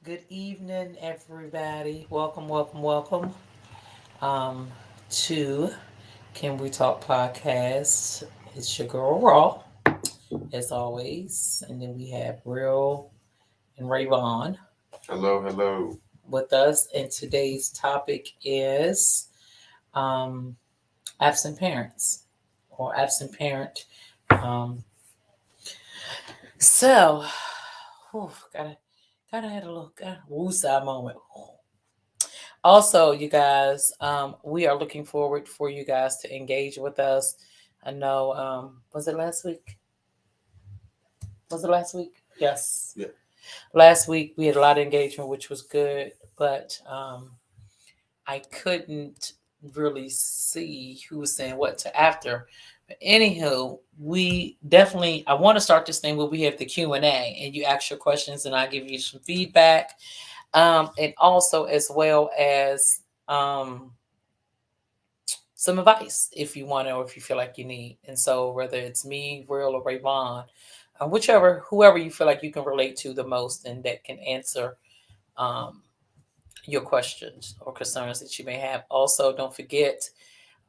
Good evening, everybody. Welcome um, to Can We Talk podcast. It's your girl Raw, as always, and then we have Real and Rayvon Hello, hello. with us. And today's topic is um, absent parents or absent parent. Um, so, whew, gotta had a little woosah moment. Also, you guys, we are looking forward for you guys to engage with us. I know, was it last week? Was it last week? Yes. Yeah. Last week we had a lot of engagement, which was good, but I couldn't really see who was saying what to after. But anywho, we definitely. I want to start this thing where we have the Q&A, and you ask your questions, and I give you some feedback, and also as well as. Some advice if you want to or if you feel like you need. And so whether it's me, Real, or Rayvon, whoever you feel like you can relate to the most and that can answer um, your questions or concerns that you may have. Also, don't forget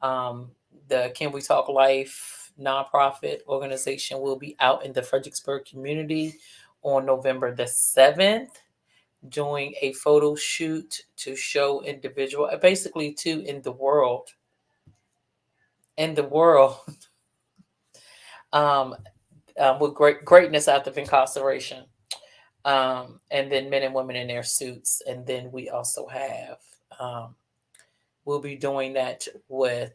um, the Can We Talk Life nonprofit organization will be out in the Fredericksburg community on November the 7th doing a photo shoot to show individual, basically to in the world um, with greatness out of incarceration, and then men and women in their suits, and then we also have we'll be doing that with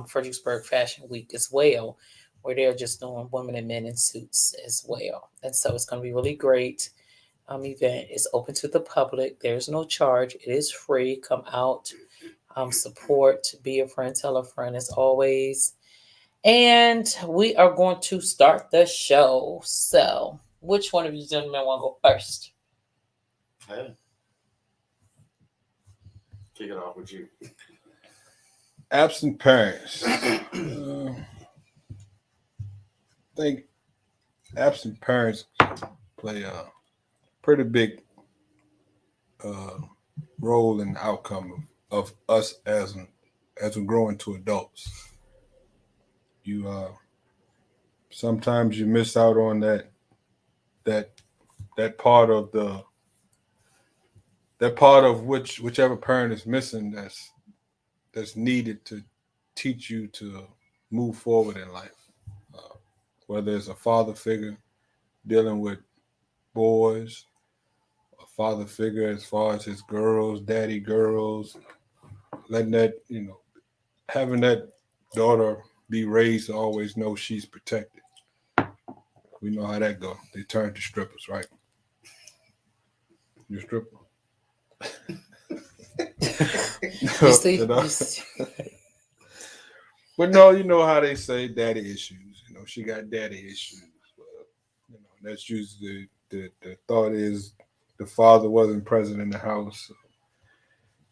Fredericksburg Fashion Week as well, where they're just doing women and men in suits as well, and so it's going to be really great. Event is open to the public. There's no charge. It is free. Come out, support, be a friend, tell a friend as always. And we are going to start the show. So, which one of you gentlemen want to go first? Hey, kick it off with you. Absent parents. I think absent parents play a pretty big uh, role in the outcome of us as we grow into adults. You sometimes you miss out on that that part of the that part of whichever parent is missing that's needed to teach you to move forward in life. Uh, whether it's a father figure dealing with boys, a father figure as far as his girls, daddy girls, letting that, having that daughter be raised to always know she's protected. We know how that goes. They turn to strippers, right? You a stripper? You No, see, you know? you see. But no, you know how they say daddy issues. She got daddy issues. That's usually the thought is the father wasn't present in the house. So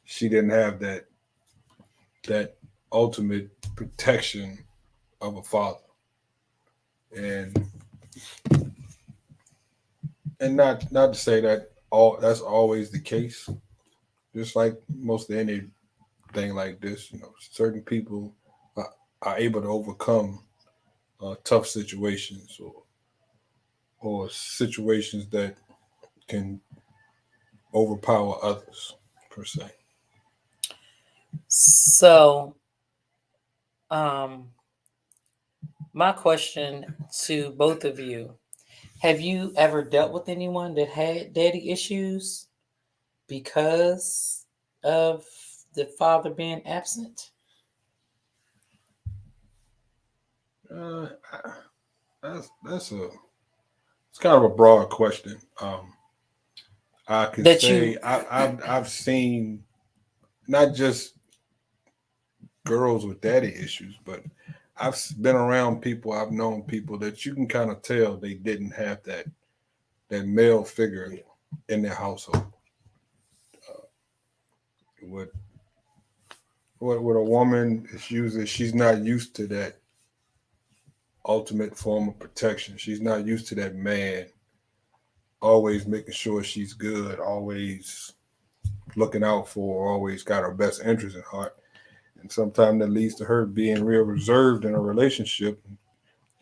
she didn't have that ultimate protection of a father. And not to say that all that's always the case. Just like most of anything like this, certain people are able to overcome tough situations or situations that can overpower others per se. So, um, my question to both of you: have you ever dealt with anyone that had daddy issues because of the father being absent? Uh, that's it's kind of a broad question. I could That you, say I've seen not just girls with daddy issues, but I've been around people, I've known people that you can kind of tell they didn't have that male figure in their household. With with a woman, it's usually she's not used to that ultimate form of protection. She's not used to that man always making sure she's good, always looking out for her, always got her best interest at heart. And sometimes that leads to her being real reserved in a relationship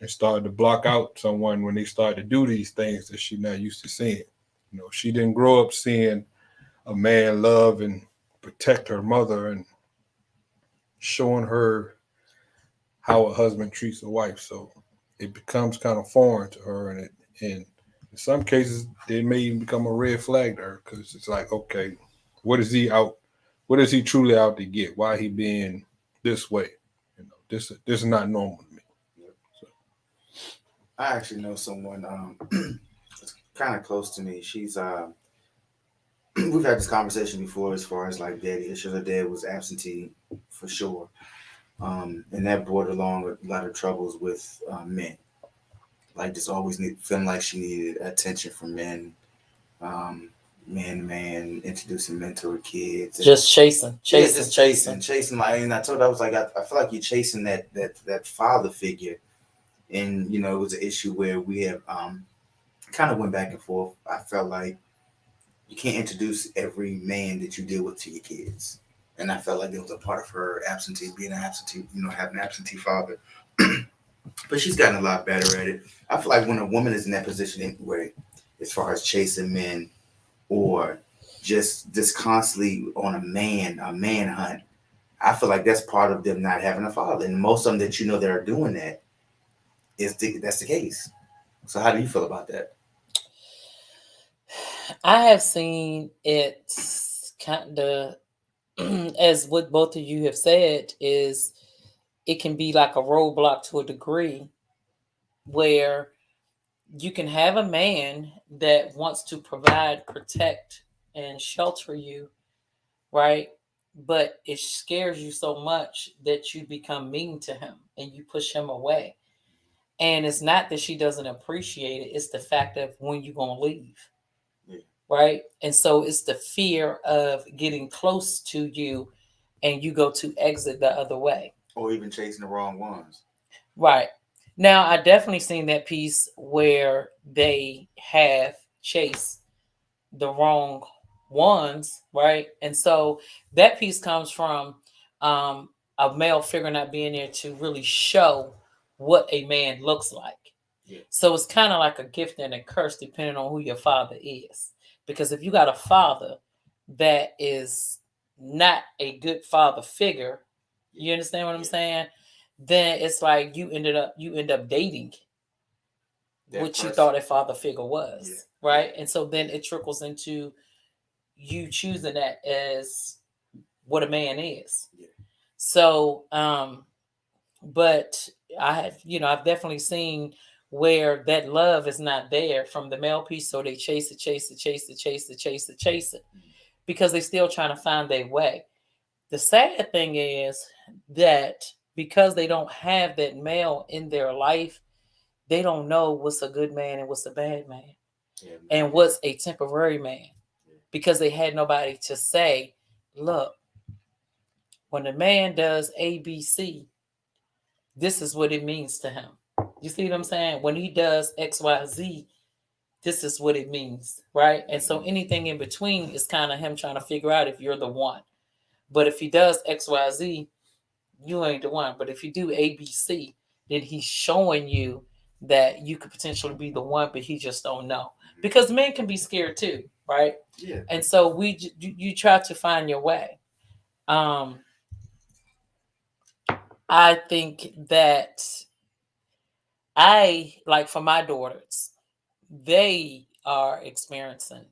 and start to block out someone when they start to do these things that she's not used to seeing. You know, she didn't grow up seeing a man love and protect her mother and showing her how a husband treats a wife. So it becomes kind of foreign to her, and in some cases it may even become a red flag to her because it's like, okay, what is he out? What is he truly out to get? Why he being this way? You know, this is not normal to me. So. I actually know someone that's kind of close to me. She's we've had this conversation before as far as like daddy issues. Her dad was absentee for sure. And that brought along a lot of troubles with men. Like just always feeling like she needed attention from men. Man, introducing men to her kids. Just chasing. Chasing. Like, and I told her, I was like, I feel like you're chasing that father figure. And, you know, it was an issue where we have kind of went back and forth. I felt like you can't introduce every man that you deal with to your kids. And I felt like there was a part of her being an absentee, you know, having an absentee father. But she's gotten a lot better at it. I feel like when a woman is in that position anyway, as far as chasing men or just constantly on a man hunt, I feel like that's part of them not having a father. And most of them that you know that are doing that, that's the case. So how do you feel about that? I have seen it kind of, as what both of you have said, is it can be like a roadblock to a degree where you can have a man that wants to provide, protect, and shelter you, right? But it scares you so much that you become mean to him and you push him away. And it's not that she doesn't appreciate it, it's the fact of when you're going to leave. Yeah. Right? And so it's the fear of getting close to you and you go to exit the other way. Or even chasing the wrong ones. Right. Now, I definitely seen that piece where they have chased the wrong ones, right? And so that piece comes from a male figure not being there to really show what a man looks like. Yeah. So it's kind of like a gift and a curse depending on who your father is. Because if you got a father that is not a good father figure, you understand what I'm saying? Then it's like you end up dating what you thought a father figure was, right? And so then it trickles into you choosing that as what a man is. Yeah. So, but I've definitely seen where that love is not there from the male piece, so they chase it, because they're still trying to find their way. The sad thing is that because they don't have that male in their life, they don't know what's a good man and what's a bad man, and what's a temporary man, because they had nobody to say, look, when a man does ABC, this is what it means to him. You see what I'm saying? When he does XYZ, this is what it means, right? And so anything in between is kind of him trying to figure out if you're the one. But if he does XYZ, you ain't the one. But if you do ABC, then he's showing you that you could potentially be the one, but he just don't know. Because men can be scared too, right? Yeah. And so you try to find your way. I think that for my daughters, they are experiencing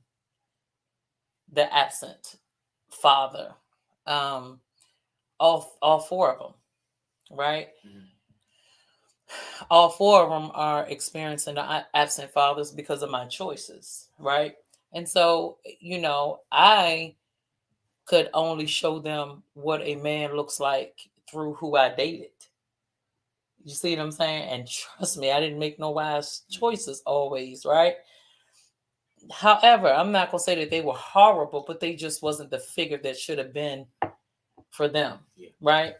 the absent father. All four of them, right? Mm-hmm. All four of them are experiencing the absent fathers because of my choices, right? And so, I could only show them what a man looks like through who I dated. You see what I'm saying? And trust me, I didn't make no wise choices always, right? However, I'm not going to say that they were horrible, but they just wasn't the figure that should have been for them, right?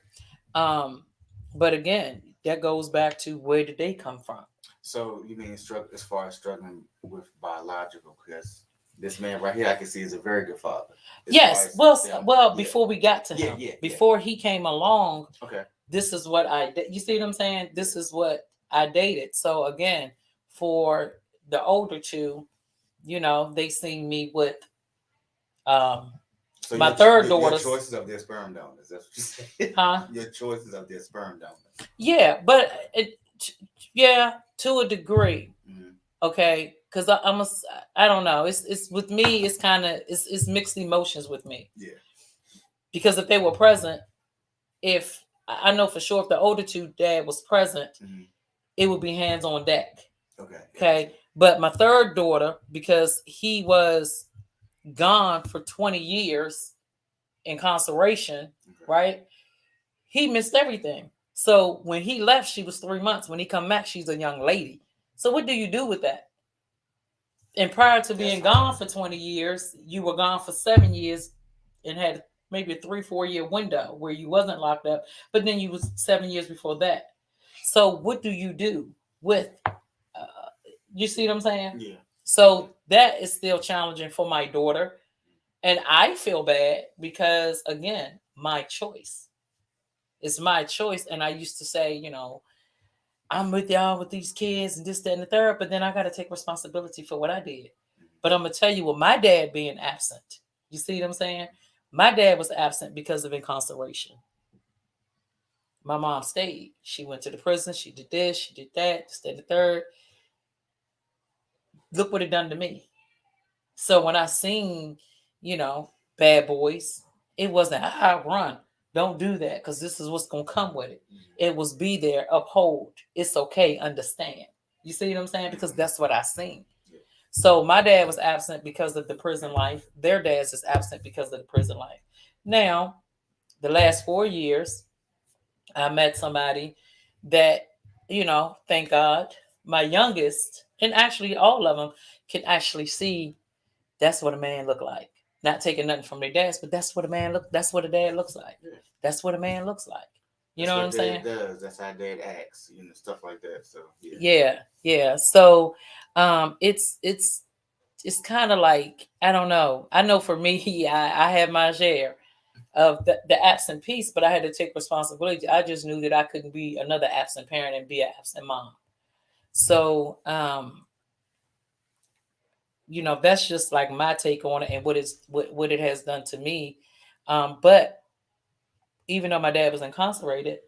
But again, that goes back to where did they come from? So you mean as far as struggling with biological? Because this man right here, I can see is a very good father. As Yes. far as Well, them- well, yeah. before we got to him, Yeah. before he came along, Okay. this is what you see what I'm saying? This is what I dated. So again, for the older two, you know, they seen me with So my your, third your daughter's, choices of their sperm donors. That's what you said. huh? Your choices of their sperm donors. Yeah, but yeah, to a degree. Mhm. Okay, because I don't know. It's with me. It's kind of it's mixed emotions with me. Yeah. Because if they were present, if I know for sure if the older two dad was present, Mhm. it would be hands on deck. Okay. Okay, but my third daughter, because he was gone for 20 years incarceration, Okay. right? He missed everything. So when he left, she was 3 months. When he come back, she's a young lady. So what do you do with that? And prior to being gone for 20 years, you were gone for 7 years and had maybe a 3-4 year window where you wasn't locked up, but then you was 7 years before that. So what do you do with, you see what I'm saying? Yeah. So that is still challenging for my daughter. And I feel bad because, again, my choice. It's my choice. And I used to say, you know, I'm with y'all with these kids and this, that, and the third, but then I got to take responsibility for what I did. But I'm going to tell you, with my dad being absent, you see what I'm saying? My dad was absent because of incarceration. My mom stayed. She went to the prison. She did this. She did that. This, that, and the third. Look what it done to me. So when I seen, you know, Bad Boys, it wasn't, run. Don't do that because this is what's going to come with it. It was be there, uphold. It's okay, understand. You see what I'm saying? Because that's what I seen. So my dad was absent because of the prison life. Their dad's is absent because of the prison life. Now, the last 4 years, I met somebody that, you know, thank God, my youngest, and actually all of them can actually see that's what a man look like. Not taking nothing from their dads, but that's what that's what a dad looks like. Yeah. That's what a man looks like. You know what I'm Dad saying? does. That's how dad acts, you know, stuff like that. So Yeah. So it's kind of like, I don't know. I know for me, I had my share of the absent piece, but I had to take responsibility. I just knew that I couldn't be another absent parent and be an absent mom. So you know, that's just like my take on it and what it has done to me. But even though my dad was incarcerated,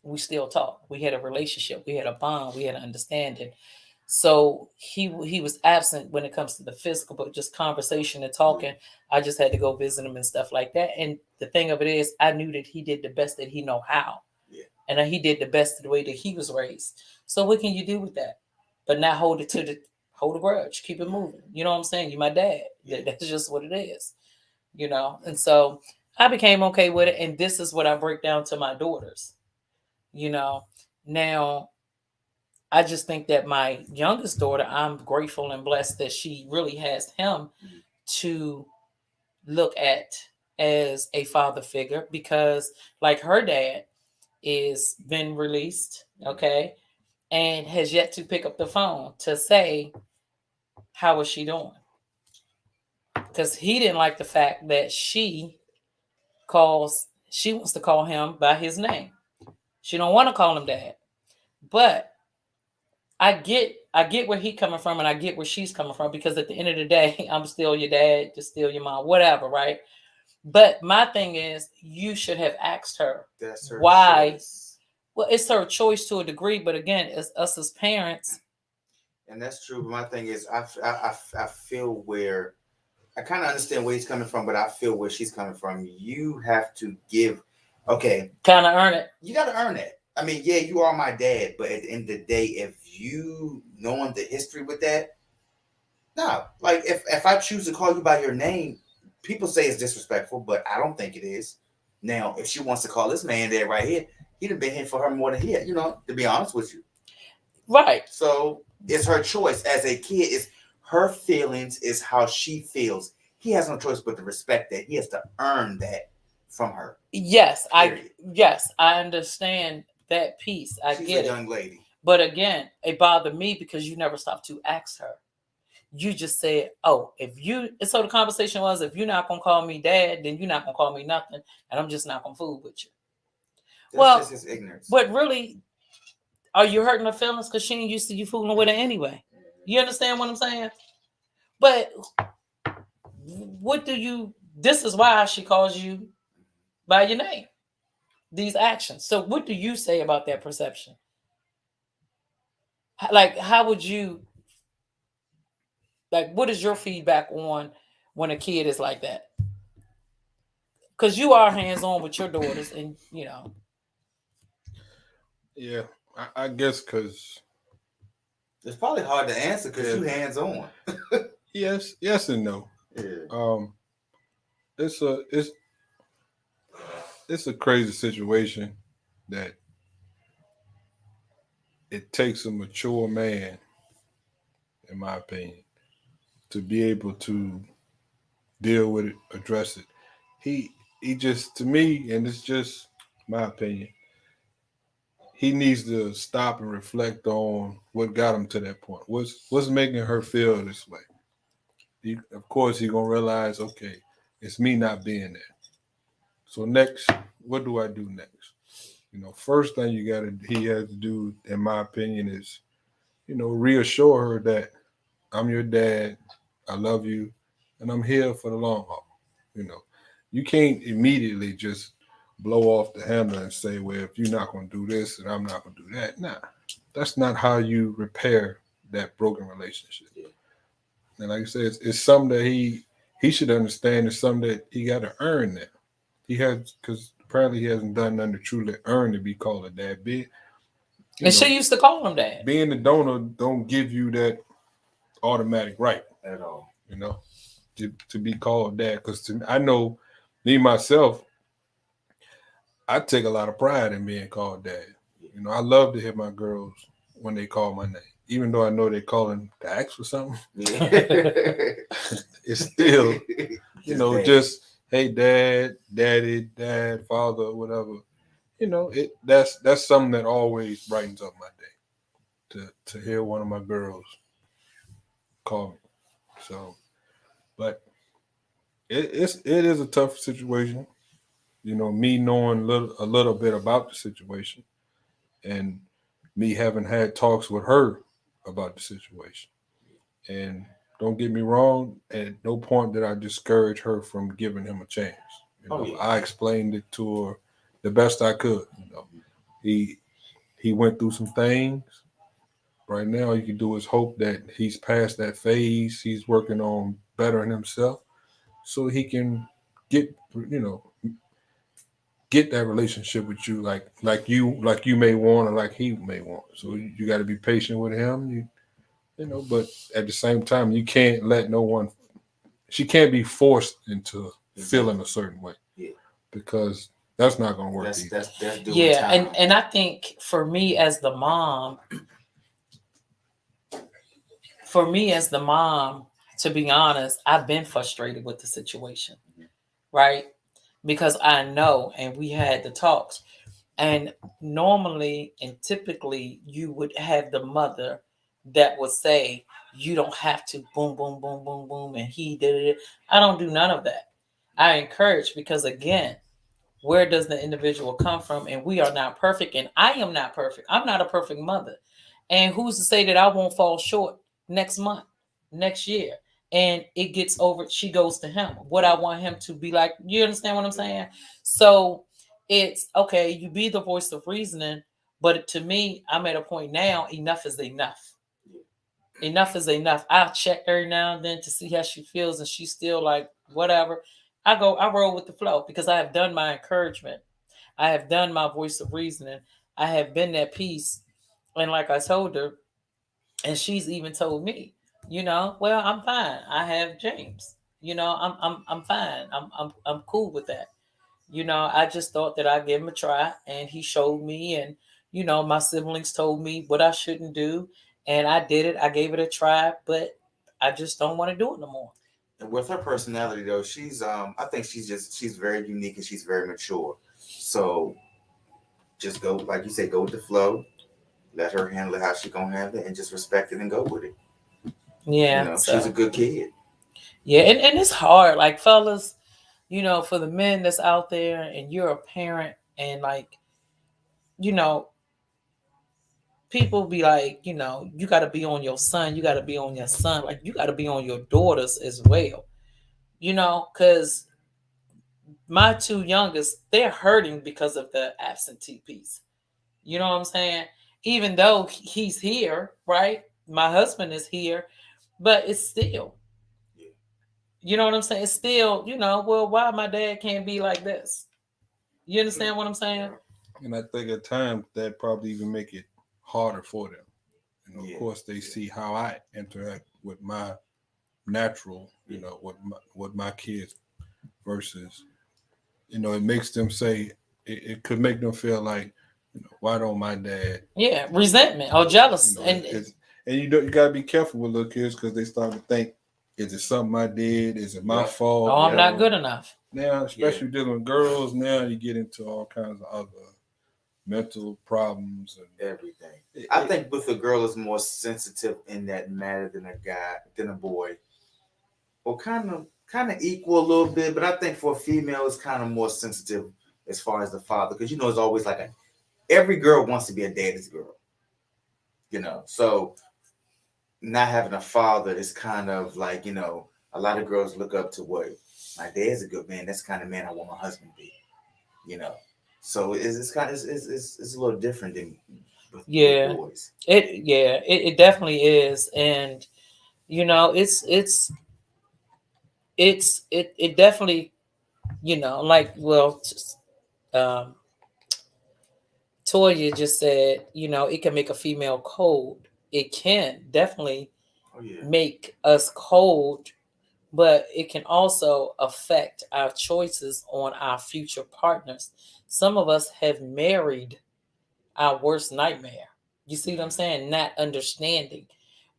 we still talked. We had a relationship. We had a bond. We had an understanding. So he was absent when it comes to the physical, but just conversation and talking. I just had to go visit him and stuff like that. And the thing of it is, I knew that he did the best that he know how, and he did the best the way that he was raised. So what can you do with that? But not hold a grudge, keep it moving. You know what I'm saying? You're my dad. That's just what it is. You know, and so I became okay with it. And this is what I break down to my daughters. You know, now I just think that my youngest daughter, I'm grateful and blessed that she really has him to look at as a father figure, because like her dad is been released, okay, and has yet to pick up the phone to say, how is she doing? Because he didn't like the fact that she wants to call him by his name. She don't want to call him dad. But I get where he coming from and I get where she's coming from, because at the end of the day, I'm still your dad, just still your mom, whatever, right? But my thing is, you should have asked her. That's her why. Choice. Well, it's her choice to a degree, but again, it's us as parents. And that's true. But my thing is, I feel where I kind of understand where he's coming from, but I feel where she's coming from. You have to give, okay, kind of earn it. You got to earn it. I mean, yeah, you are my dad, but at the end of the day, if you knowing the history with that, no, like if I choose to call you by your name, people say it's disrespectful, but I don't think it is. Now, if she wants to call this man dad right here, he'd have been here for her more than he had, you know, to be honest with you. Right. So it's her choice as a kid. It's her feelings, is how she feels. He has no choice but to respect that. He has to earn that from her. Yes, Period. I understand that piece. She's get a young lady. But again, it bothered me because you never stopped to ask her. You just said, "Oh, if you," and so the conversation was, "If you're not gonna call me dad, then you're not gonna call me nothing, and I'm just not gonna fool with you." That's Well, just his ignorance. but really, are you hurting her feelings because she ain't used to you fooling with her anyway? You understand what I'm saying? But what do you? This is why she calls you by your name. These actions. So, what do you say about that perception? Like, how would you? Like, what is your feedback on when a kid is like that? Because you are hands on with your daughters, and you know. Yeah, I guess because It's probably hard to answer because you hands on. yes and no. Yeah. It's a crazy situation that it takes a mature man, in my opinion, to be able to deal with it, address it. He just, to me, and it's just my opinion, he needs to stop and reflect on what got him to that point. What's making her feel this way? Of course, he's gonna realize, okay, it's me not being there. So next, what do I do next? First thing he has to do, in my opinion, is, reassure her that I'm your dad, I love you, and I'm here for the long haul. You can't immediately just blow off the handle and say, well, if you're not going to do this and I'm not going to do that. Nah, that's not how you repair that broken relationship. Yeah. And like I said, it's something that he should understand. It's something that he got to earn that. He has, because apparently he hasn't done nothing to truly earn to be called a dad. And she used to call him dad. Being the donor don't give you that automatic right At all. To be called dad. Because I know me myself, I take a lot of pride in being called dad. I love to hear my girls when they call my name, even though I know they calling to ask for something. Yeah. It's still, Dad. just hey, dad, daddy, dad, father, whatever. That's something that always brightens up my day to hear one of my girls call me. So, but it is a tough situation. Me knowing a little bit about the situation, and me having had talks with her about the situation. And don't get me wrong, at no point did I discourage her from giving him a chance. I explained it to her the best I could. He went through some things. Right now, all you can do is hope that he's past that phase. He's working on bettering himself, so he can get that relationship with you like you may want or like he may want. So you got to be patient with him. But at the same time, you can't let no one. She can't be forced into feeling a certain way. Yeah. Because that's not going to work. That's doing Yeah, time. and I think for me as the mom, to be honest, I've been frustrated with the situation, right? Because I know, and we had the talks, and normally and typically you would have the mother that would say, you don't have to boom, boom, boom, boom, boom, and he did it. I don't do none of that. I encourage, because again, where does the individual come from? And we are not perfect, and I am not perfect. I'm not a perfect mother. And who's to say that I won't fall short next month, next year? And it gets over, she goes to him. What I want him to be like, you understand what I'm saying? So it's okay, you be the voice of reasoning, but to me, I'm at a point now, enough is enough. Enough is enough. I'll check every now and then to see how she feels, and she's still like, whatever. I roll with the flow because I have done my encouragement. I have done my voice of reasoning. I have been that peace. And like I told her, and she's even told me, well, I'm fine. I have James. I'm fine. I'm cool with that. I just thought that I'd give him a try, and he showed me, and my siblings told me what I shouldn't do, and I did it. I gave it a try, but I just don't want to do it no more. And with her personality, though, she's I think she's very unique and she's very mature. So just go, like you said, go with the flow. let her handle it how she gonna handle it, and just respect it and go with it. Yeah. She's a good kid. Yeah, and it's hard. Like, fellas, for the men that's out there and you're a parent and like, you know, people be like, you got to be on your son, you got to be on your son, like you got to be on your daughters as well, because my two youngest, they're hurting because of the absentee piece. You know what I'm saying? Even though he's here, right? My husband is here, but it's still, you know what I'm saying? It's still, well, why my dad can't be like this? You understand what I'm saying? And I think at times that probably even make it harder for them. Of course, they see how I interact with my natural, with my kids versus, it makes them say, it could make them feel like, why don't my dad? Yeah, resentment or jealous. And you gotta be careful with little kids because they start to think, is it something I did? Is it my fault? Oh, I'm not good enough. Now, especially dealing with girls, now you get into all kinds of other mental problems and everything. I think with a girl is more sensitive in that matter than a boy. Or kind of equal a little bit, but I think for a female it's kind of more sensitive as far as the father, because it's always like every girl wants to be a daddy's girl. So not having a father is kind of like, a lot of girls look up to what my dad's a good man. That's the kind of man I want my husband to be. So it's a little different than with boys. It definitely is, and it definitely, like, Toya just said, it can make a female cold. It can definitely make us cold, but it can also affect our choices on our future partners. Some of us have married our worst nightmare. You see what I'm saying? Not understanding.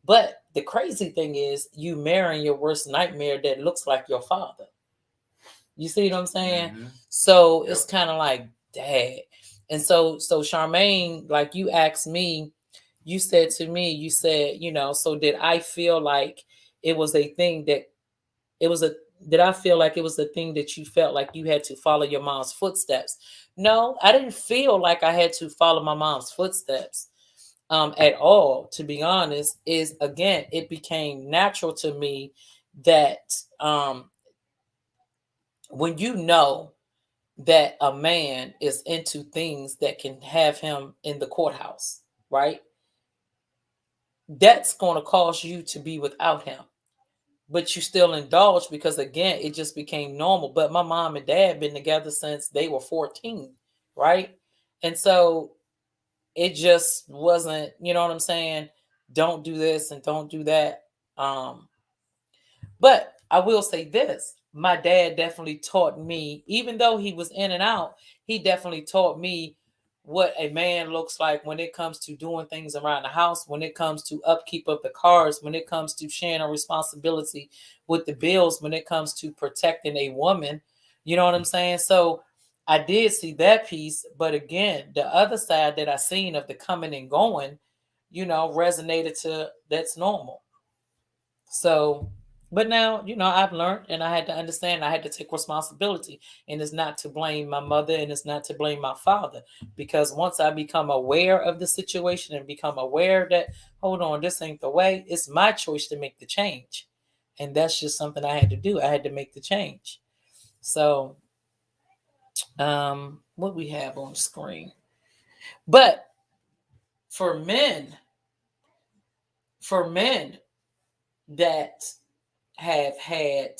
But the crazy thing is you marrying your worst nightmare that looks like your father. You see what I'm saying? Mm-hmm. So it's kind of like, dad. And so Charmaine, like you asked me, you said to me, so did I feel like it was a thing that did I feel like it was the thing that you felt like you had to follow your mom's footsteps? No, I didn't feel like I had to follow my mom's footsteps at all, to be honest. Is again, it became natural to me that when you know that a man is into things that can have him in the courthouse, right? That's going to cause you to be without him. But you still indulge because, again, it just became normal. But my mom and dad been together since they were 14, right? And so it just wasn't, you know what I'm saying? Don't do this and don't do that. But I will say this. My dad definitely taught me, even though he was in and out, he definitely taught me what a man looks like when it comes to doing things around the house, when it comes to upkeep of the cars, when it comes to sharing a responsibility with the bills, when it comes to protecting a woman. You know what I'm saying? So I did see that piece. But again, the other side that I seen of the coming and going, resonated to that's normal. So, but now, I've learned and I had to understand, I had to take responsibility, and it's not to blame my mother and it's not to blame my father, because once I become aware of the situation and become aware that, hold on, this ain't the way, it's my choice to make the change. And that's just something I had to do. I had to make the change. So, what we have on the screen. But for men that have had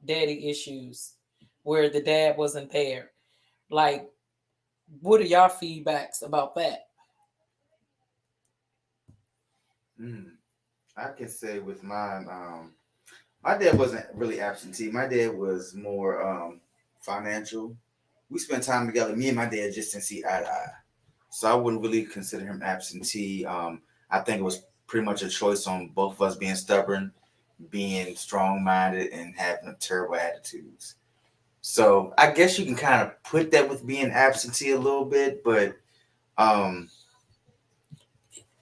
daddy issues where the dad wasn't there, like, what are y'all feedbacks about that? I can say with mine, my dad wasn't really absentee. My dad was more financial. We spent time together. Me and my dad just didn't see eye to eye, so I wouldn't really consider him absentee. I think it was pretty much a choice on both of us being stubborn, being strong-minded, and having terrible attitudes. So I guess you can kind of put that with being absentee a little bit, but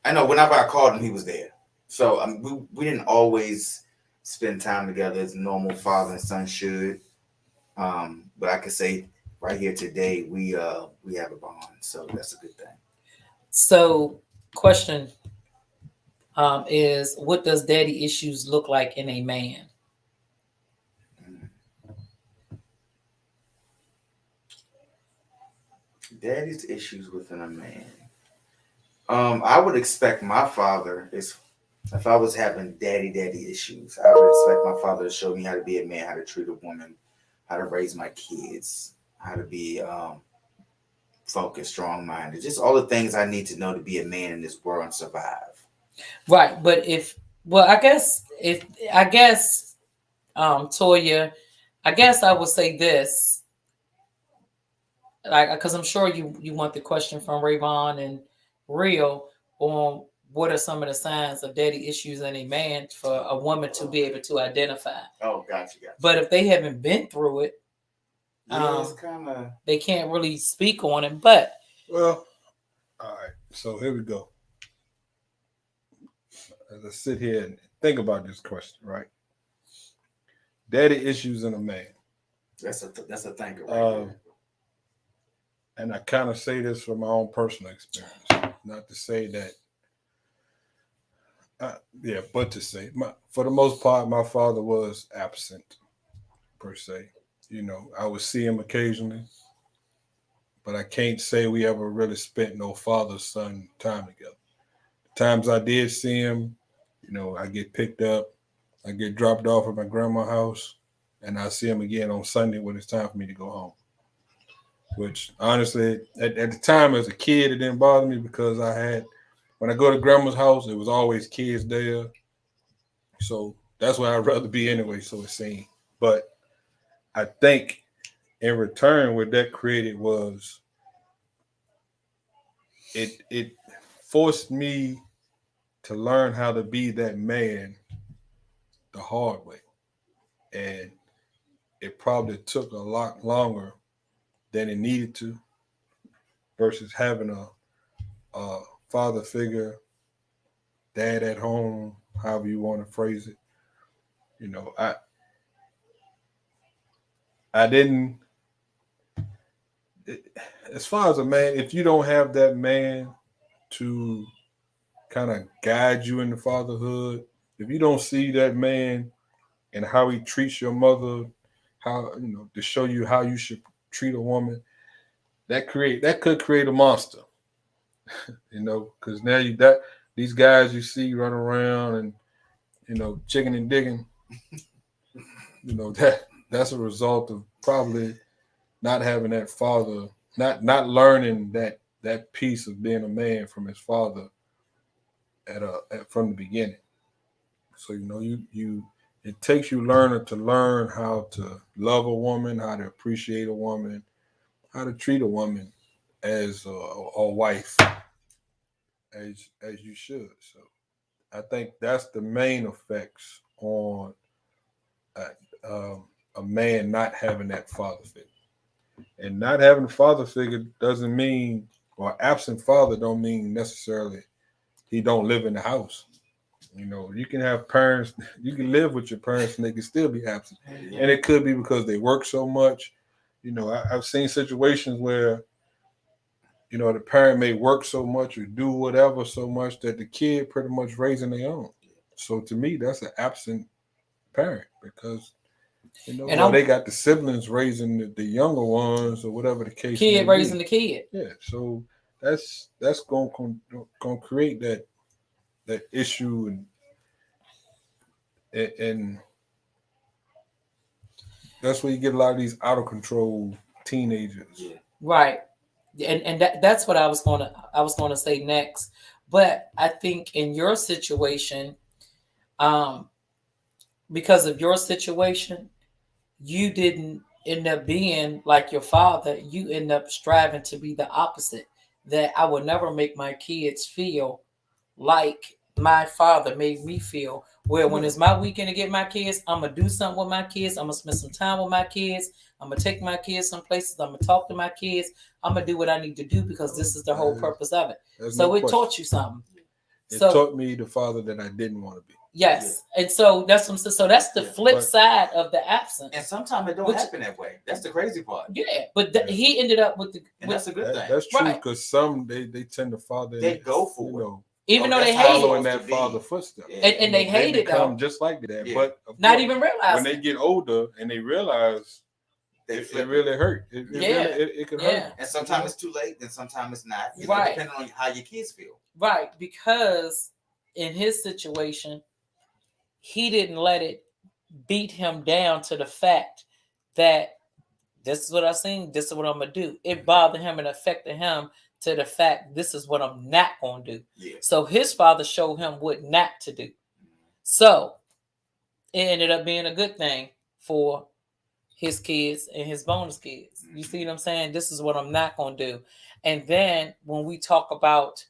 I know whenever I called him, he was there. So we didn't always spend time together as normal father and son should. But I could say right here today we have a bond, so that's a good thing. So, question is, what does daddy issues look like in a man? Daddy's issues within a man. I would expect my father is, if I was having daddy issues, I would expect my father to show me how to be a man, how to treat a woman, how to raise my kids, how to be focused, strong-minded, just all the things I need to know to be a man in this world and survive. Right, but Toya, I guess I would say this, like, because I'm sure you want the question from Rayvon and Real on what are some of the signs of daddy issues in a man for a woman to be able to identify. Oh, gotcha. But if they haven't been through it, it's kind of, they can't really speak on it. But Well, all right. So here we go. As I sit here and think about this question, right? Daddy issues in a man. that's a thinker right there. And I kind of say this from my own personal experience. Not to say that, but to say, for the most part, my father was absent, per se. You know, I would see him occasionally, but I can't say we ever really spent no father-son time together. The times I did see him, you know, I get picked up, I get dropped off at my grandma's house, and I see him again on Sunday when it's time for me to go home. Which, honestly, at the time as a kid, it didn't bother me because when I go to grandma's house, it was always kids there. So that's where I'd rather be anyway, so it seemed. But I think in return, what that created was it forced me to learn how to be that man the hard way. And it probably took a lot longer than it needed to versus having a father figure, dad at home, however you want to phrase it. You know, I didn't, as far as a man, if you don't have that man to kind of guide you into fatherhood, if you don't see that man and how he treats your mother, how, you know, to show you how you should treat a woman, that could create a monster. You know, because now these guys you see run around and, you know, chicken and digging, you know, that's a result of probably not having that father, not learning that piece of being a man from his father from the beginning. So, you know, it takes you learning to learn how to love a woman, how to appreciate a woman, how to treat a woman as a wife, as you should. So I think that's the main effects on a man not having that father figure. And not having a father figure doesn't mean, or absent father don't mean necessarily he don't live in the house. You know, you can have parents, you can live with your parents and they can still be absent. Yeah. And it could be because they work so much. You know, I've seen situations where, you know, the parent may work so much or do whatever so much that the kid pretty much raising their own. So to me, that's an absent parent because, you know, And they got the siblings raising the younger ones or whatever the case. Kid may raising be. the kid. Yeah, so that's going to create that issue and that's where you get a lot of these out of control teenagers. Yeah. Right. And that's what I was gonna say next. But I think in your situation, because of your situation, you didn't end up being like your father. You end up striving to be the opposite. That I would never make my kids feel like my father made me feel. Where when it's my weekend to get my kids, I'm gonna do something with my kids. I'm gonna spend some time with my kids. I'm gonna take my kids some places. I'm gonna talk to my kids. I'm gonna do what I need to do because this is the whole purpose of it. There's So no it question. taught you something. It So taught me the father that I didn't want to be. yes, and so that's what I'm saying. So that's the Yeah, flip but- side of the absence. And sometimes it don't Which- happen that way. That's the crazy part. Yeah, but Yeah. he ended up with the And that's a good thing. That's true Right. because some they tend to father. They go for you it. know, even Oh, though they that's how hated it's following it, that supposed to be. father footsteps. Yeah. and they hate it become though, just like that. Yeah. But of not course, even when realizing. they get older and they realize They it flip it. really hurt. It Yeah. really it can Yeah. hurt. And sometimes it's too late, and sometimes it's not. You know, Right. depending on how your kids feel. Right, because in his situation, he didn't let it beat him down to the fact that this is what I seen, this is what I'm gonna do. It bothered him and affected him to the fact this is what I'm not gonna do. Yeah. So his father showed him what not to do. So it ended up being a good thing for his kids and his bonus kids. You see what I'm saying? This is what I'm not gonna do. And then when we talk about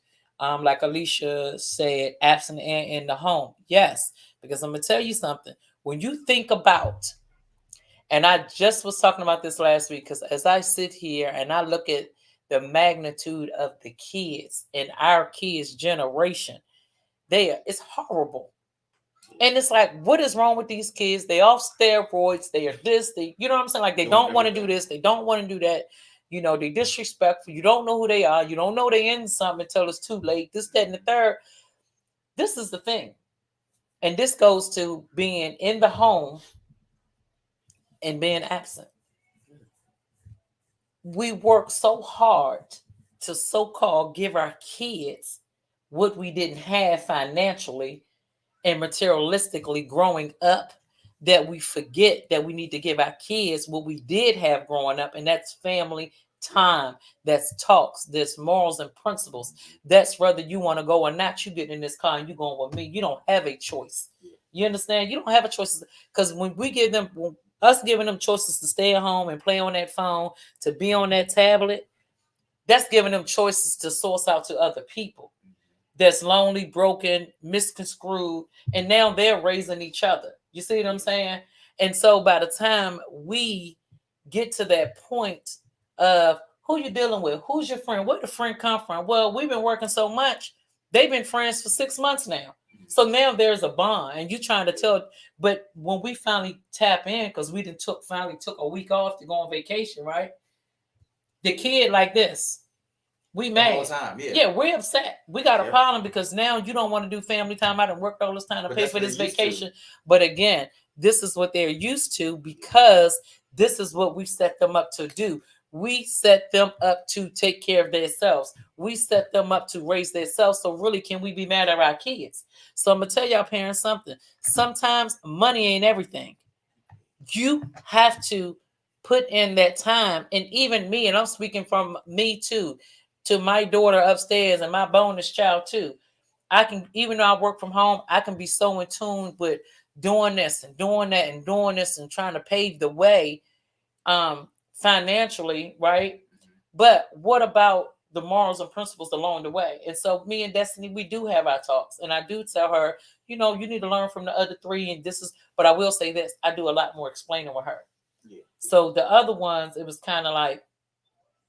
like Alicia said, absent and in the home. Yes, because I'm gonna tell you something. When you think about, and I just was talking about this last week, because as I sit here and I look at the magnitude of the kids in our kids' generation, it's horrible. And it's like, what is wrong with these kids? They off steroids, they are this, you know what I'm saying? Like they don't want to do this, they don't want to do that. You know, they disrespectful. You don't know who they are. You don't know they in something until it's too late. This, that, and the third. This is the thing. And this goes to being in the home and being absent. We work so hard to so-called give our kids what we didn't have financially and materialistically growing up, that we forget that we need to give our kids what we did have growing up, and that's family time, that's talks, that's morals and principles. That's whether you want to go or not. You get in this car and you going with me. You don't have a choice. You understand? You don't have a choice, because when we give them, us giving them choices to stay at home and play on that phone, to be on that tablet, that's giving them choices to source out to other people that's lonely, broken, misconstrued, and now they're raising each other. You see what I'm saying? And so by the time we get to that point of who you dealing with, who's your friend, where the friend come from? Well, we've been working so much, they've been friends for 6 months now. So now there's a bond, and you're trying to tell. But when we finally tap in, because we finally took a week off to go on vacation, right? The kid like this. We mad. All the time, Yeah, we're upset. We got a Yeah. problem because now you don't want to do family time. I done worked all this time to But pay that's for what this they're used to. vacation. But again, this is what they're used to, because this is what we set them up to do. We set them up to take care of themselves. We set them up to raise themselves. So really, can we be mad at our kids? So I'm going to tell y'all parents something. Sometimes money ain't everything. You have to put in that time. And even me, and I'm speaking from me too, to my daughter upstairs and my bonus child too. I can, even though I work from home, I can be so in tune with doing this and doing that and doing this and trying to pave the way financially, right? But what about the morals and principles along the way? And so me and Destiny, we do have our talks, and I do tell her, you know, you need to learn from the other three, and this is, but I will say this, I do a lot more explaining with her. Yeah. So the other ones, it was kind of like,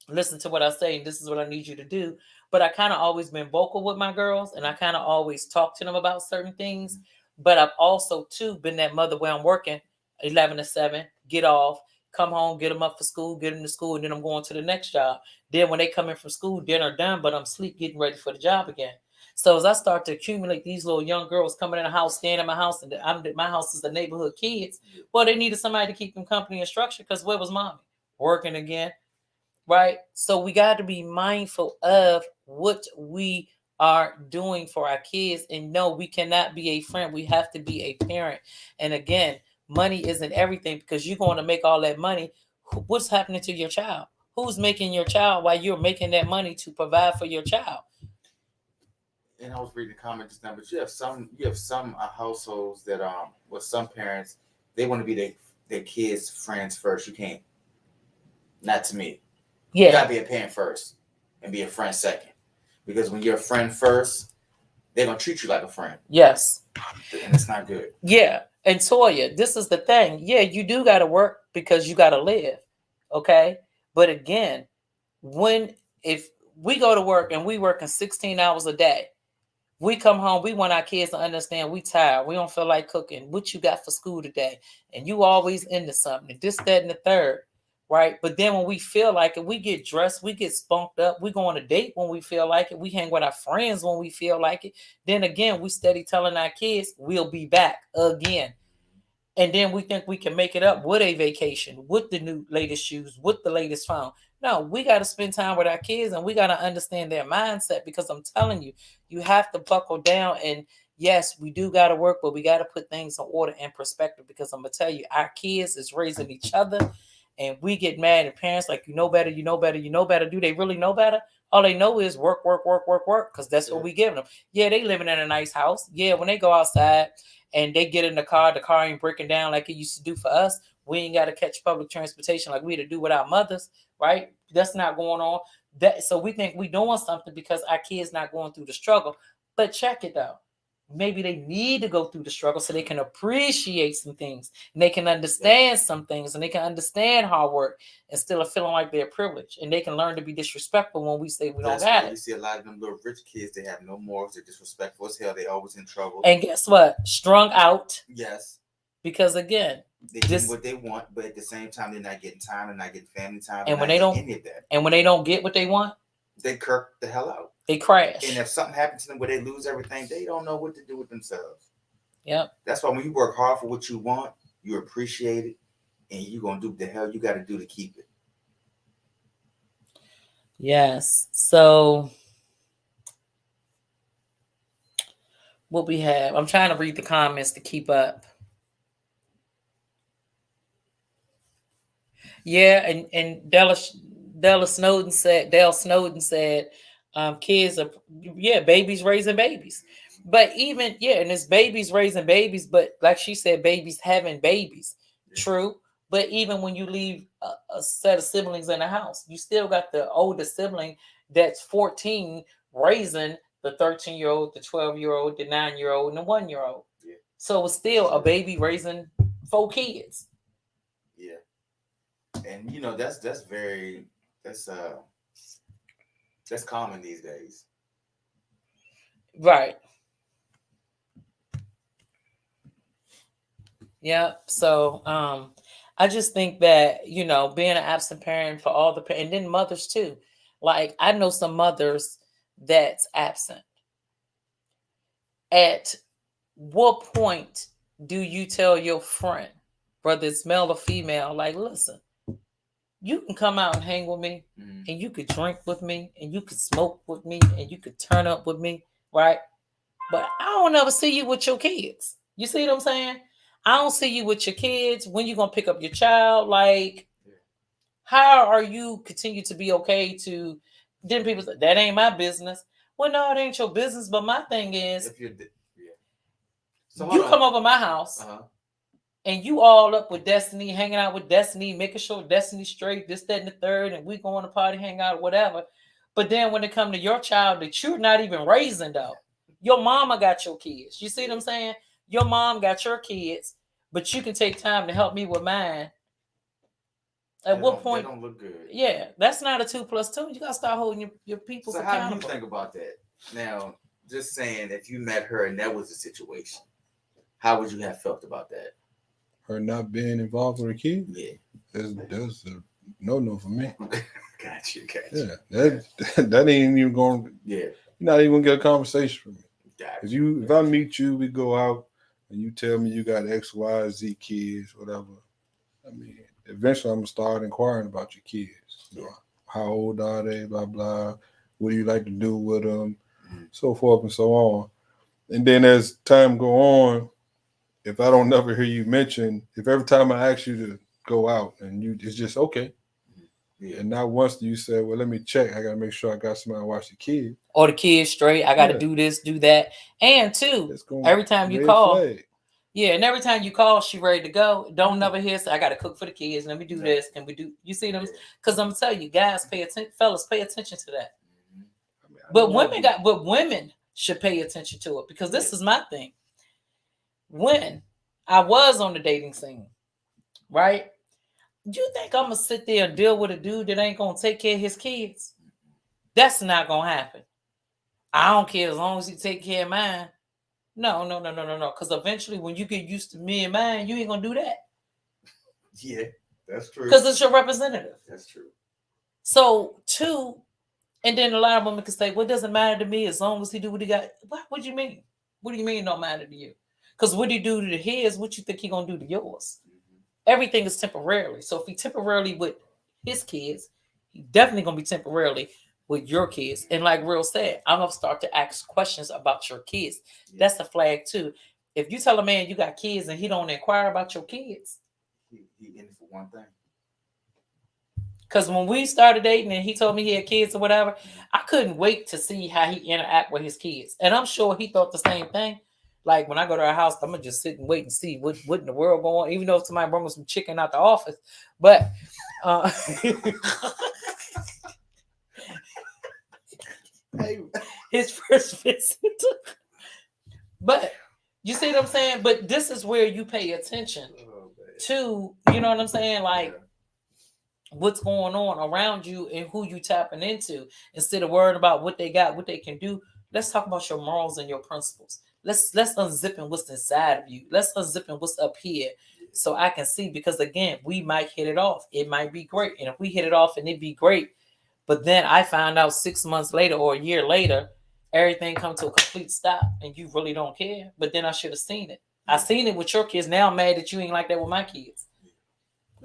listen to what I say, and this is what I need you to do. But I kind of always been vocal with my girls, and I kind of always talk to them about certain things. But I've also too been that mother where I'm working 11 to 7, get off, come home, get them up for school, get them to school, and then I'm going to the next job. Then when they come in from school, dinner done, but I'm asleep getting ready for the job again. So as I start to accumulate these little young girls coming in the house, staying in my house, and my house is the neighborhood kids, well, they needed somebody to keep them company and structure, because where was mommy? Working again. Right? So we got to be mindful of what we are doing for our kids. And no, we cannot be a friend. We have to be a parent. And again, money isn't everything, because you're going to make all that money. What's happening to your child? Who's making your child while you're making that money to provide for your child? And I was reading the comment just now, but you have some households that with some parents, they want to be their kids' friends first. You can't. Not to me. You Yeah. gotta be a parent first and be a friend second. Because when you're a friend first, they're gonna treat you like a friend. Yes. And it's not good. Yeah. And Toya, this is the thing. Yeah, you do got to work because you got to live. Okay. But again, if we go to work and we working 16 hours a day, We come home, we want our kids to understand we tired. We don't feel like cooking. What you got for school today? And you always into something. This, that, and the third. Right. But then when we feel like it, we get dressed, we get spunked up. We go on a date when we feel like it. We hang with our friends when we feel like it. Then again, we steady telling our kids we'll be back again. And then we think we can make it up with a vacation, with the new latest shoes, with the latest phone. No, we got to spend time with our kids and we got to understand their mindset, because I'm telling you, you have to buckle down. And yes, we do got to work, but we got to put things in order and perspective, because I'm going to tell you, our kids is raising each other. And we get mad at parents like, you know better, you know better, you know better. Do they really know better? All they know is work, work, work, work, work, because that's what we give them. Yeah, they living in a nice house. Yeah, when they go outside and they get in the car ain't breaking down like it used to do for us. We ain't got to catch public transportation like we had to do with our mothers, right? That's not going on. So we think we doing something because our kids not going through the struggle. But check it out. Maybe they need to go through the struggle so they can appreciate some things and they can understand some things and they can understand hard work instead of feeling like they're privileged, and they can learn to be disrespectful when we say we don't got it. You see a lot of them little rich kids, they have no morals, they're disrespectful as hell, they always in trouble. And guess what? Strung out. Yes. Because again, they get what they want, but at the same time they're not getting time, they're not getting family time, and when they don't any of that. And when they don't get what they want, they kirk the hell out. They crash. And if something happens to them where they lose everything, they don't know what to do with themselves. Yep. That's why when you work hard for what you want, you appreciate it, and you're going to do what the hell you got to do to keep it. Yes. So what we have, I'm trying to read the comments to keep up. Yeah, and Dale Snowden said, kids are, babies raising babies. But even, and it's babies raising babies, but like she said, babies having babies. Yeah. True. But even when you leave a set of siblings in the house, you still got the older sibling that's 14 raising the 13-year-old, the 12-year-old, the 9-year-old, and the 1-year-old. Yeah. So it's still a baby raising 4 kids. Yeah. And that's common these days. Right. Yeah. So I just think that, being an absent parent for all the and then mothers too. Like I know some mothers that's absent. At what point do you tell your friend, whether it's male or female, like, listen, you can come out and hang with me, and you could drink with me, and you could smoke with me, and you could turn up with me, right? But I don't ever see you with your kids. You see what I'm saying? I don't see you with your kids. When you gonna pick up your child? Like, how are you continue to be okay to? Then people say that ain't my business. Well, no, it ain't your business. But my thing is, if you come over my house. And you all up with Destiny, hanging out with Destiny, making sure Destiny's straight, this, that, and the third, and we going to party, hang out, whatever. But then when it comes to your child that you're not even raising, though, your mama got your kids. You see what I'm saying? Your mom got your kids, but you can take time to help me with mine. At what point? They don't look good. Yeah, that's not a 2 + 2. You got to start holding your people accountable. So how do you think about that? Now, just saying, if you met her and that was the situation, how would you have felt about that? Her not being involved with her kid? Yeah. That's a no for me. Gotcha. Yeah, that ain't even going. Yeah. You're not even gonna get a conversation from me. Gotcha. Because if I meet you, we go out, and you tell me you got X, Y, Z kids, whatever. I mean, eventually I'm gonna start inquiring about your kids. You know, how old are they? Blah blah. What do you like to do with them? So forth and so on. And then as time go on, if I don't never hear you mention, if every time I ask you to go out and it's just okay. Yeah. And not once do you say, well, let me check. I got to make sure I got somebody to watch the kid. Or the kids straight. I got to do this, do that. And two, every time you call. Yeah, and every time you call, she ready to go. Don't never hear, say, I got to cook for the kids. Let me do this. Can we do, you see them? Because I'm telling you, guys, fellas, pay attention to that. But women should pay attention to it, because this is my thing. When I was on the dating scene, right? You think I'm going to sit there and deal with a dude that ain't going to take care of his kids? That's not going to happen. I don't care as long as you take care of mine. No. Because eventually, when you get used to me and mine, you ain't gonna do that Yeah, that's true. because it's your representative. That's true. So two, and then a lot of women can say, "Well, it doesn't matter to me as long as he do what he got." What do you mean? What do you mean it don't matter to you? Because what he do to his, what you think he gonna do to yours? Everything is temporarily. So if he temporarily with his kids, he definitely gonna be temporarily with your kids. And like Real said, I'm gonna start to ask questions about your kids. That's a flag too. If you tell a man you got kids and he don't inquire about your kids, He in it for one thing. because when we started dating and he told me he had kids or whatever, I couldn't wait to see how he interact with his kids. And I'm sure he thought the same thing. Like when I go to our house, I'm gonna just sit and wait and see what in the world going on, even though somebody brought me some chicken out the office. But his first visit. But you see what I'm saying? But this is where you pay attention to, you know what I'm saying? Like what's going on around you and who you tapping into instead of worrying about what they got, what they can do. Let's talk about your morals and your principles. Let's unzipping what's inside of you. Let's unzipping what's up here so I can see, because again, we might hit it off. It might be great. And if we hit it off and it be great, but then I found out 6 months later or a year later, everything come to a complete stop and you really don't care. But then I should have seen it. I seen it with your kids. Now I'm mad that you ain't like that with my kids.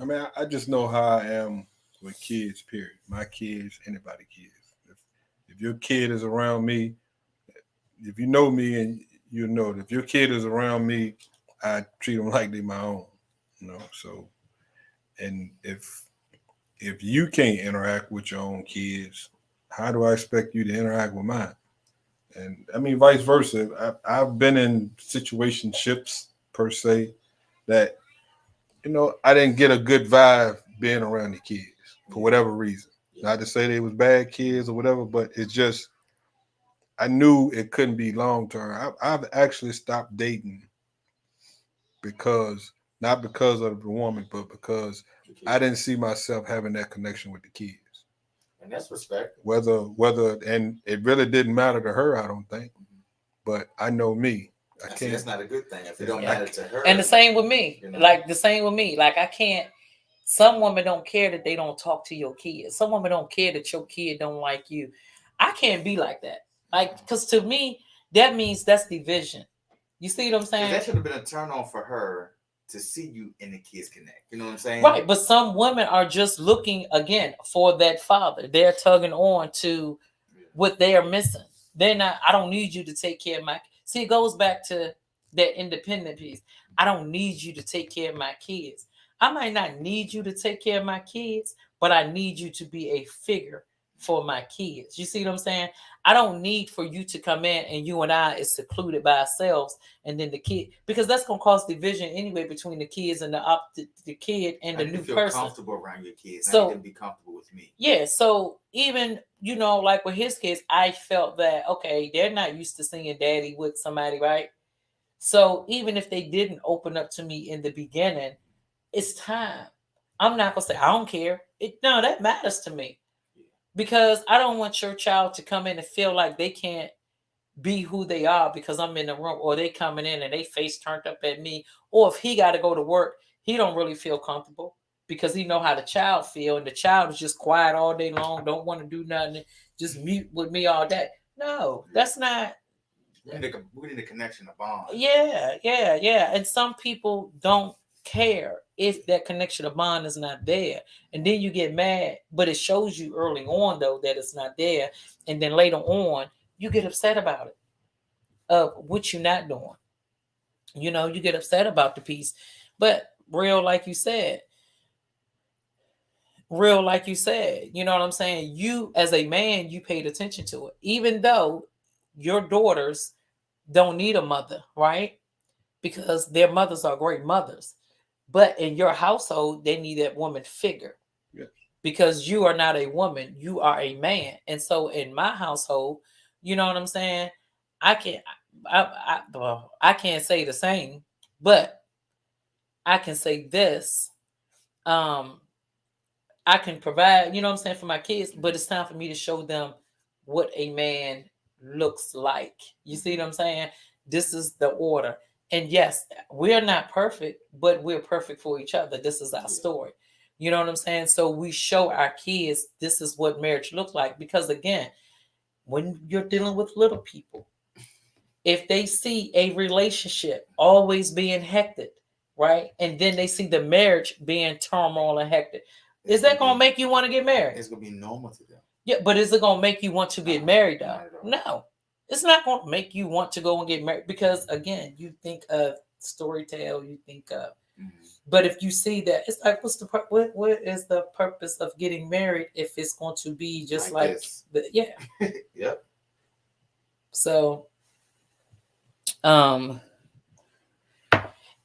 I mean, I just know how I am with kids, period. My kids, anybody kids. If your kid is around me, if you know me and you know that if your kid is around me, I treat them like they're my own, you know. So, and if you can't interact with your own kids, how do I expect you to interact with mine? And I mean, vice versa. I've been in situationships per se that, you know, I didn't get a good vibe being around the kids for whatever reason. Not to say they was bad kids or whatever, but it's just, I knew it couldn't be long term. I've actually stopped dating not because of the woman, but because I didn't see myself having that connection with the kids. And that's respect. Whether, and it really didn't matter to her, I don't think. But I know me. I can't. That's not a good thing if it don't matter to her. And the same with me. You know? Like the same with me. Like I can't. Some women don't care that they don't talk to your kids. Some women don't care that your kid don't like you. I can't be like that. Like, because to me, that means that's division. You see what I'm saying? That should have been a turn on for her to see you and the kids connect. You know what I'm saying? Right. But some women are just looking again for that father. They're tugging on to what they are missing. They're not, I don't need you to take care of my. See, it goes back to that independent piece. I don't need you to take care of my kids. I might not need you to take care of my kids, but I need you to be a figure for my kids. You see what I'm saying? I don't need for you to come in and you and I is secluded by ourselves and then the kid, because that's going to cause division anyway between the kids and the kid and the new person. Comfortable around your kids. So, I need them to be comfortable with me. Yeah. So even, you know, like with his kids, I felt that, okay, they're not used to seeing daddy with somebody, right? So even if they didn't open up to me in the beginning, it's time. I'm not going to say, I don't care. No, that matters to me. Because I don't want your child to come in and feel like they can't be who they are because I'm in the room, or they coming in and they face turned up at me. Or if he got to go to work, he don't really feel comfortable because he know how the child feel. And the child is just quiet all day long, don't want to do nothing, just mute with me all day. No, that's not. We need a connection, a bond. Yeah. And some people don't care if that connection of bond is not there, and then you get mad, but it shows you early on though that it's not there, and then later on you get upset about it of what you're not doing. You know, you get upset about the piece. But real like you said, you know what I'm saying, you as a man, you paid attention to it, even though your daughters don't need a mother, right? Because their mothers are great mothers. But in your household, they need that woman figure. Yes. Because you are not a woman, you are a man. And so in my household, you know what I'm saying? I can't say the same, but I can say this. I can provide, you know what I'm saying, for my kids, but it's time for me to show them what a man looks like. You see what I'm saying? This is the order. And yes, we're not perfect, but we're perfect for each other. This is our story. You know what I'm saying? So we show our kids this is what marriage looks like. Because again, when you're dealing with little people, if they see a relationship always being hectic, right? And then they see the marriage being turmoil and hectic, is that going to make you want to get married? It's going to be normal to them. Yeah, but is it going to make you want to get married though? Not at all. No, it's not going to make you want to go and get married because again, you think of storytale, you think of. But if you see that, it's like, what is the purpose of getting married if it's going to be just like this. yeah. Yep. So,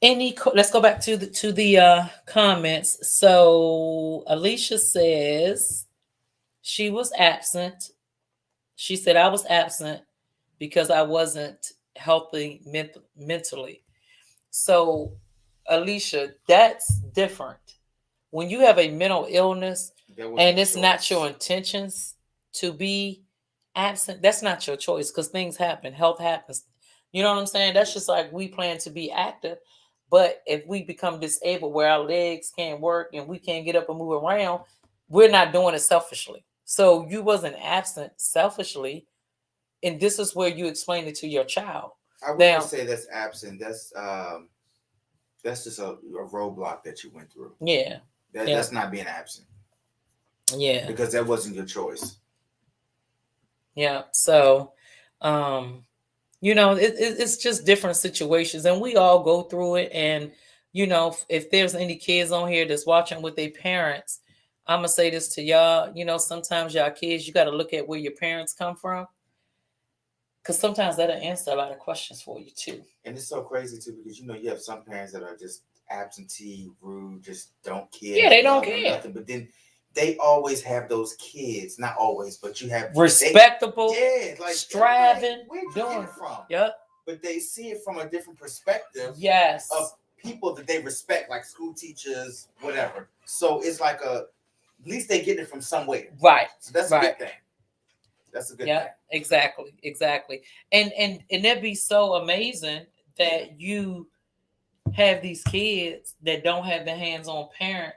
let's go back to the comments. So Alicia says she was absent. She said I was absent because I wasn't healthy mentally. So Alicia, that's different. When you have a mental illness and it's not your intentions to be absent, that's not your choice because things happen, health happens. You know what I'm saying? That's just like we plan to be active, but if we become disabled where our legs can't work and we can't get up and move around, we're not doing it selfishly. So you wasn't absent selfishly, and this is where you explain it to your child. I wouldn't say that's absent. That's just a roadblock that you went through. Yeah. That's not being absent. Yeah. Because that wasn't your choice. Yeah. So, it's just different situations and we all go through it. And, if there's any kids on here that's watching with their parents, I'm going to say this to y'all, sometimes y'all kids, you got to look at where your parents come from. Because sometimes that'll answer a lot of questions for you too. And it's so crazy too, because you have some parents that are just absentee, rude, just don't care. Yeah, they don't care. Nothing. But then they always have those kids. Not always, but you have respectable, striving. Where'd you get it from? Yep. But they see it from a different perspective. Yes. Of people that they respect, like school teachers, whatever. So it's like at least they get it from somewhere. Right. So that's a good thing. That's a good thing. Exactly. And that'd be so amazing that you have these kids that don't have the hands-on parent,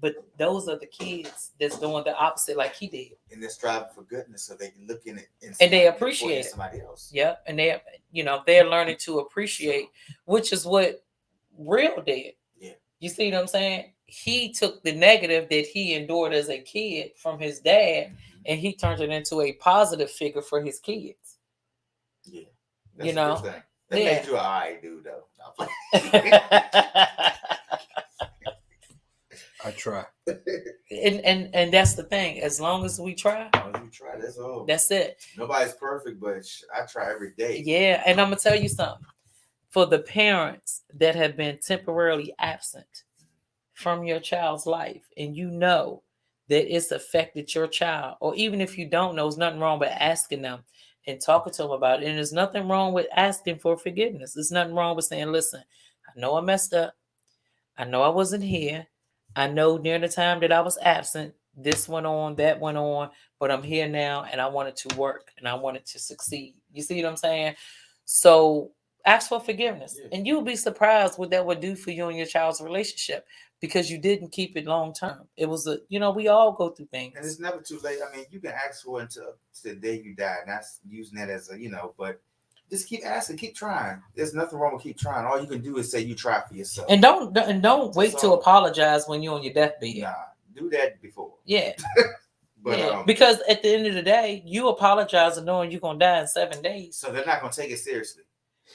but those are the kids that's doing the opposite like he did. And they're striving for goodness, so they can look in it and they appreciate somebody else. Yeah, and they're learning to appreciate, which is what Real did. Yeah. You see what I'm saying? He took the negative that he endured as a kid from his dad. And he turned it into a positive figure for his kids. Yeah. That's a good thing. That made you an eye dude, though. I try. And that's the thing. As long as we try. That's all. That's it. Nobody's perfect, but I try every day. Yeah. And I'm going to tell you something. For the parents that have been temporarily absent from your child's life, and that it's affected your child, or even if you don't know, there's nothing wrong with asking them and talking to them about it. And there's nothing wrong with asking for forgiveness. There's nothing wrong with saying, listen, I know I messed up. I know I wasn't here. I know during the time that I was absent, this went on, that went on, but I'm here now and I wanted to work and I wanted to succeed. You see what I'm saying? So ask for forgiveness. Yeah. And you'll be surprised what that would do for you and your child's relationship. Because you didn't keep it long term. It was we all go through things. And it's never too late. I mean, you can ask for it until the day you die. And that's using that as but just keep asking, keep trying. There's nothing wrong with keep trying. All you can do is say you try for yourself. And don't wait to apologize when you're on your deathbed. Nah, do that before. Yeah. But because at the end of the day, you apologize knowing you're gonna die in 7 days. So they're not gonna take it seriously.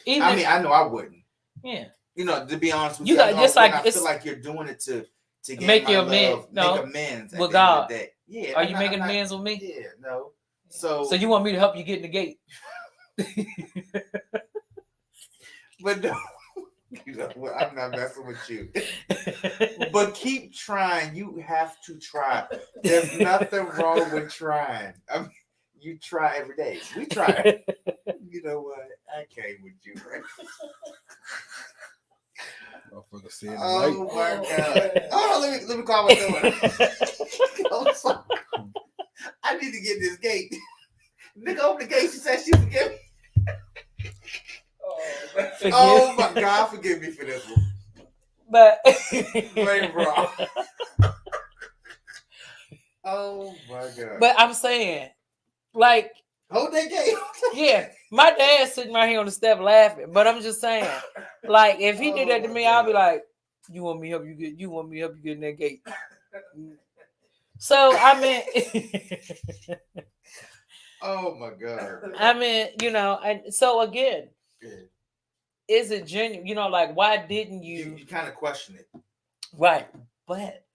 I know I wouldn't. Yeah. To be honest with you, I feel like you're doing it to make your make amends with God. Yeah. Are you making amends with me? Yeah, no. So you want me to help you get in the gate? But no, I'm not messing with you. But keep trying. You have to try. There's nothing wrong with trying. I mean, you try every day. We try. You know what? I came with you, right? Oh my God! Oh, let me call my door. I need to get this gate. Nigga opened the gate. She said she forgive me. Forgive- Oh my God, forgive me for this one. But Blame Rob. Oh my God. but I'm saying, like, Hold that gate. yeah, my dad's sitting right here on the step laughing. But I'm just saying, like, if he did that to Oh, me, my I'll be God. like, you want me to help you get? You want me to help you get in that gate? So I mean, Oh my God. I mean, you know, and so again, Yeah. is it genuine? You know, like, why didn't You you? kind of question it. Right, but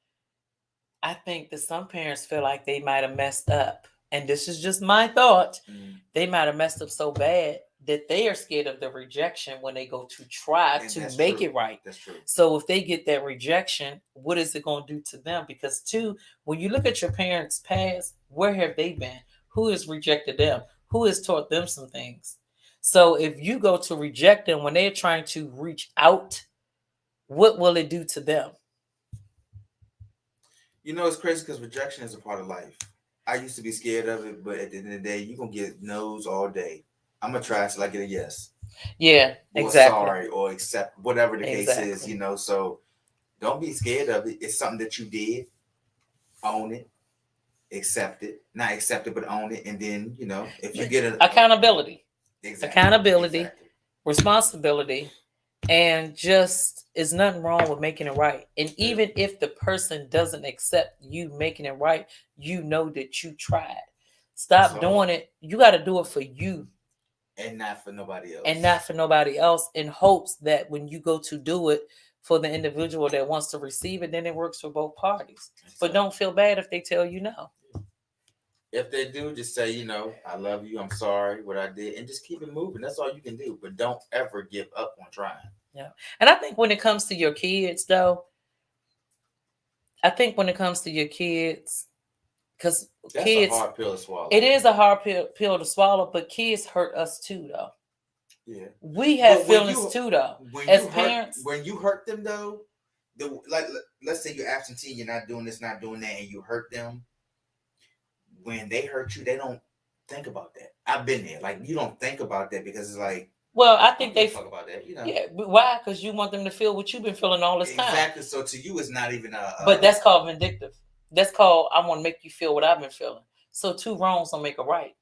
I think that some parents feel like they might have messed up, and this is just my thought. They might have messed up so bad that they are scared of the rejection when they go to try And to that's make true. it right. That's true. So if they get that rejection, what is it going to do to them? Because two, when you look at your parents' past, where have they been? Who has rejected them? Who has taught them some things? So if you go to reject them when they're trying to reach out, what will it do to them? You know, it's crazy because rejection is a part of life. I used to be scared of it, but at the end of the day, you're going to get no's all day. I'm going to try till I get a yes. Yeah, Or exactly. sorry, or accept, whatever the case is, Exactly. you know. So don't be scared of it. It's something that you did. Own it. Accept it. Not accept it, but own it. And then, you know, if you get Accountability, exactly, accountability, exactly. responsibility, and just is nothing wrong with making it right. And even if the person doesn't accept you making it right, you know that you tried. Stop So- doing it. You got to do it for you And not for nobody else. and not for nobody else, in hopes that when you go to do it for the individual that wants to receive it, then it works for both parties. But don't feel bad if they tell you no. If they do, just say, you know, I love you, I'm sorry, what I did, and just keep it moving. That's all you can do. But don't ever give up on trying. And I think when it comes to your kids, though, because That's kids, a hard pill to swallow. it is a hard pill to swallow, but kids hurt us too, though. Yeah. We have But when feelings you- too, though. When As you parents, when you hurt them though, like let's say you're absentee, you're not doing this, not doing that, and you hurt them. When they hurt you, they don't think about that. I've been there. Like you don't think about that because it's like well, I I think don't they, give a fuck about that. You know. yeah, but why? Because you want them to feel what you've been feeling all this time. Exactly. So to you, it's not even a. But that's called vindictive. That's called I want to make you feel what I've been feeling. So two wrongs don't make a right.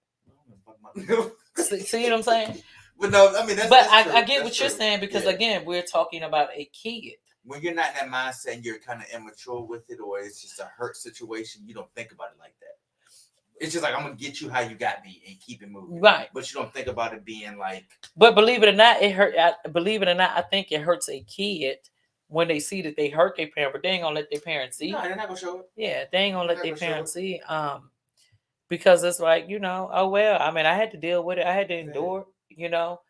See what I'm saying? But no, I mean that's. But that's true. I get That's what you're true. saying because Yeah. again, we're talking about a kid. When you're not in that mindset and you're kind of immature with it, or it's just a hurt situation, you don't think about it like that. It's just like I'm gonna get you how you got me and keep it moving. Right. But you don't think about it being like. But believe it or not, it hurt. Believe it or not, I think it hurts a kid when they see that they hurt their parent, but they ain't gonna let their parents see. No, they're not gonna show it. Yeah, they ain't gonna let They're their not gonna show parents see. Because it's like, you know, oh well, I mean, I had to deal with it. I had to endure, you know.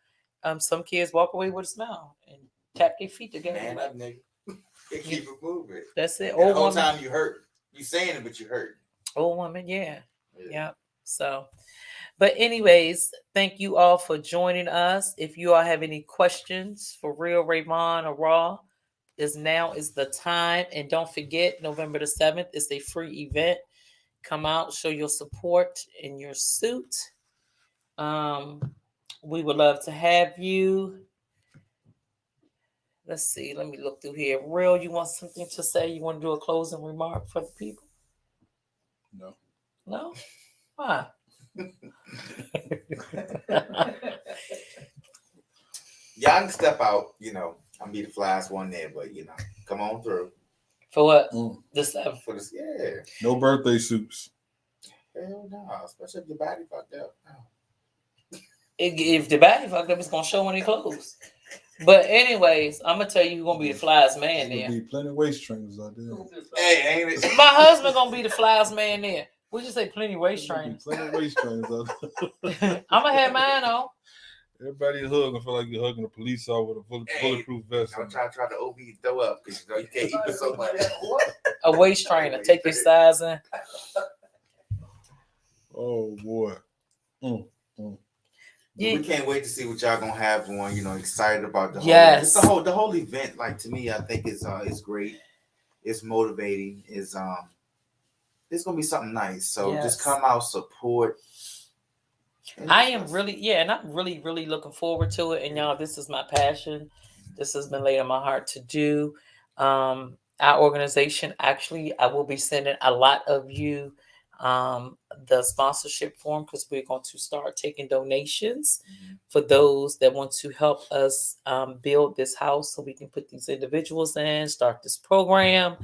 Some kids walk away with a smile and tap their feet together. Man like, up, nigga. They keep it moving. that's it. And the Old whole woman. time you hurt. You saying it, but you hurt. Old woman, yeah. Yep. So, but anyways, thank you all for joining us. If you all have any questions for Real Raymond or Raw, now is the time. And don't forget, November the 7th is a free event. Come out, show your support in your suit. We would love to have you. Let's see. Let me look through here. Real, you want something to say? You want to do a closing remark for the people? No. No? Why? Y'all can step out, you know. I'm be the last one there, but you know, come on through. For what? Mm. The 7th. For this, yeah. No birthday suits. Hell no, especially if your body fucked up. No. If the body fucked up, it's gonna show when they close. But anyways, I'm gonna tell you who's gonna be the flyest man There'll there. be plenty of waist trainers out there. Hey, ain't it? My husband gonna be the flyest man there. We just say plenty waist There'll be trainers. plenty of waist trainers out there. I'm gonna have mine on. Everybody hugging feel like you're hugging a police officer with a bulletproof vest. Don't try to OB throw up because you know you can't eat it so much. A waist trainer. Take your size in. Oh boy. Yeah. We can't wait to see what y'all gonna have on. You know, excited about the whole. Yes. Just the whole event. Like to me, I think is great. It's motivating. It's gonna be something nice. So Yes. just come out, support. I am really, yeah, and I'm really, really looking forward to it. And y'all, this is my passion. This has been laid on my heart to do. Our organization, actually, I will be sending a lot of you the sponsorship form because we're going to start taking donations for those that want to help us build this house so we can put these individuals in, start this program,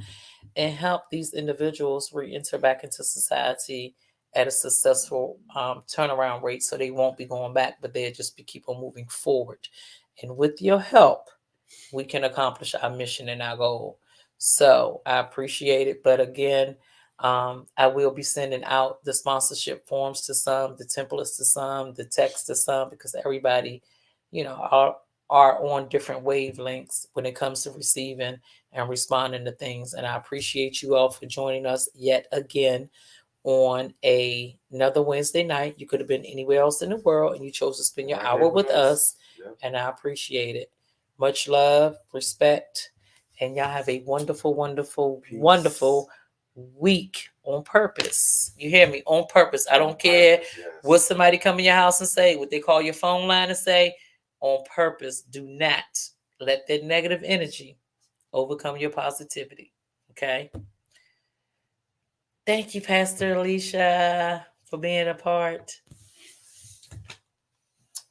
and help these individuals re-enter back into society at a successful turnaround rate so they won't be going back, but they'll just be keep on moving forward. And with your help, we can accomplish our mission and our goal. So I appreciate it. But again, I will be sending out the sponsorship forms to some, the templates to some, the text to some, because everybody, are on different wavelengths when it comes to receiving and responding to things. And I appreciate you all for joining us yet again on another Wednesday night. You could have been anywhere else in the world and you chose to spend your hour with us. Yep. And I appreciate it. Much love, respect, and y'all have a wonderful, wonderful, Peace. wonderful week on purpose. You hear me? On purpose. I don't care Yes. what somebody come in your house and say, what they call your phone line and say. On purpose. Do not let that negative energy overcome your positivity. Okay? Thank you, Pastor Alicia, for being a part.